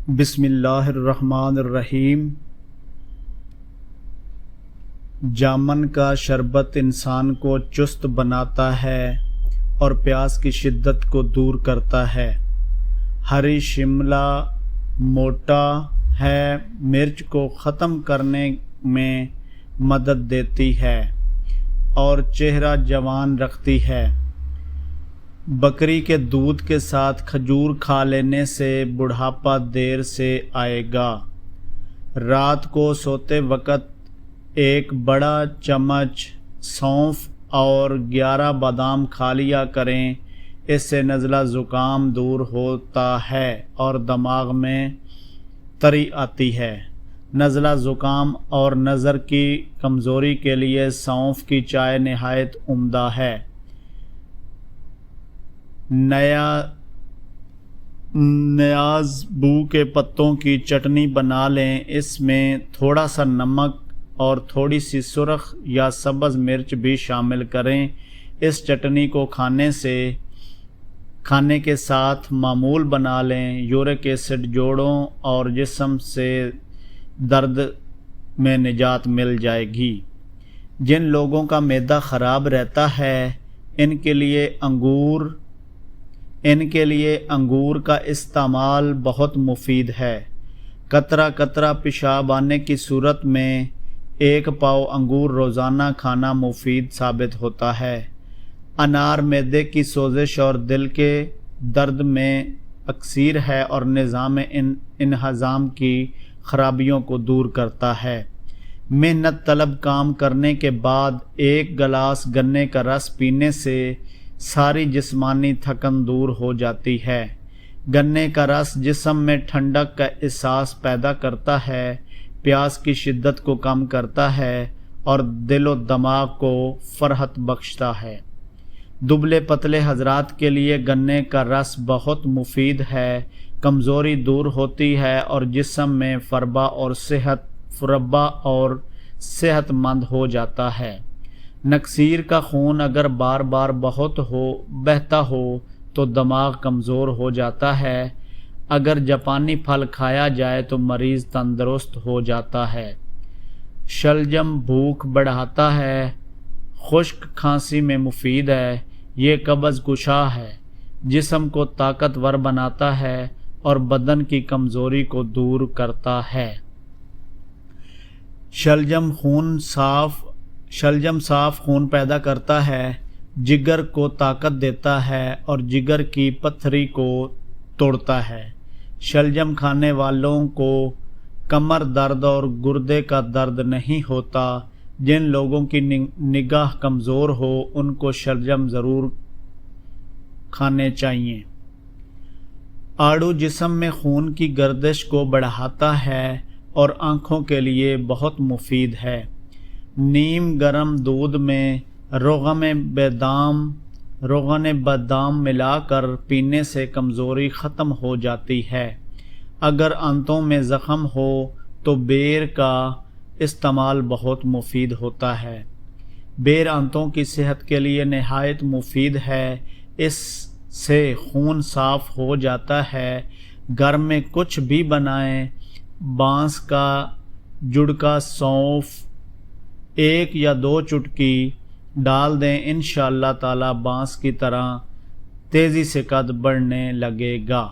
بسم اللہ الرحمن الرحیم۔ جامن کا شربت انسان کو چست بناتا ہے اور پیاس کی شدت کو دور کرتا ہے۔ ہری شملہ موٹا ہے، مرچ کو ختم کرنے میں مدد دیتی ہے اور چہرہ جوان رکھتی ہے۔ بکری کے دودھ کے ساتھ کھجور کھا لینے سے بڑھاپا دیر سے آئے گا۔ رات کو سوتے وقت ایک بڑا چمچ سونف اور 11 بادام کھا لیا کریں، اس سے نزلہ زکام دور ہوتا ہے اور دماغ میں تری آتی ہے۔ نزلہ زکام اور نظر کی کمزوری کے لیے سونف کی چائے نہایت عمدہ ہے۔ نیاز بو کے پتوں کی چٹنی بنا لیں، اس میں تھوڑا سا نمک اور تھوڑی سی سرخ یا سبز مرچ بھی شامل کریں۔ اس چٹنی کو کھانے کے ساتھ معمول بنا لیں۔ یورک ایسڈ جوڑوں اور جسم سے درد میں نجات مل جائے گی۔ جن لوگوں کا معدہ خراب رہتا ہے ان کے لیے انگور کا استعمال بہت مفید ہے۔ قطرہ قطرہ پیشاب آنے کی صورت میں 1 پاؤ انگور روزانہ کھانا مفید ثابت ہوتا ہے۔ انار معدے کی سوزش اور دل کے درد میں اکثیر ہے اور نظام انہضام کی خرابیوں کو دور کرتا ہے۔ محنت طلب کام کرنے کے بعد 1 گلاس گنے کا رس پینے سے ساری جسمانی تھکن دور ہو جاتی ہے۔ گنے کا رس جسم میں ٹھنڈک کا احساس پیدا کرتا ہے، پیاس کی شدت کو کم کرتا ہے اور دل و دماغ کو فرحت بخشتا ہے۔ دبلے پتلے حضرات کے لیے گنے کا رس بہت مفید ہے، کمزوری دور ہوتی ہے اور جسم میں فربا اور صحت مند ہو جاتا ہے۔ نکسیر کا خون اگر بار بار بہتا ہو تو دماغ کمزور ہو جاتا ہے۔ اگر جاپانی پھل کھایا جائے تو مریض تندرست ہو جاتا ہے۔ شلجم بھوک بڑھاتا ہے، خشک کھانسی میں مفید ہے، یہ قبض کشا ہے، جسم کو طاقتور بناتا ہے اور بدن کی کمزوری کو دور کرتا ہے۔ شلجم صاف خون پیدا کرتا ہے، جگر کو طاقت دیتا ہے اور جگر کی پتھری کو توڑتا ہے۔ شلجم کھانے والوں کو کمر درد اور گردے کا درد نہیں ہوتا۔ جن لوگوں کی نگاہ کمزور ہو ان کو شلجم ضرور کھانے چاہیے۔ آڑو جسم میں خون کی گردش کو بڑھاتا ہے اور آنکھوں کے لیے بہت مفید ہے۔ نیم گرم دودھ میں روغن بادام ملا کر پینے سے کمزوری ختم ہو جاتی ہے۔ اگر آنتوں میں زخم ہو تو بیر کا استعمال بہت مفید ہوتا ہے۔ بیر آنتوں کی صحت کے لیے نہایت مفید ہے، اس سے خون صاف ہو جاتا ہے۔ گھر میں کچھ بھی بنائیں، بانس کا جڑکا سونف 1 یا 2 چٹکی ڈال دیں، انشاءاللہ تعالی بانس کی طرح تیزی سے قد بڑھنے لگے گا۔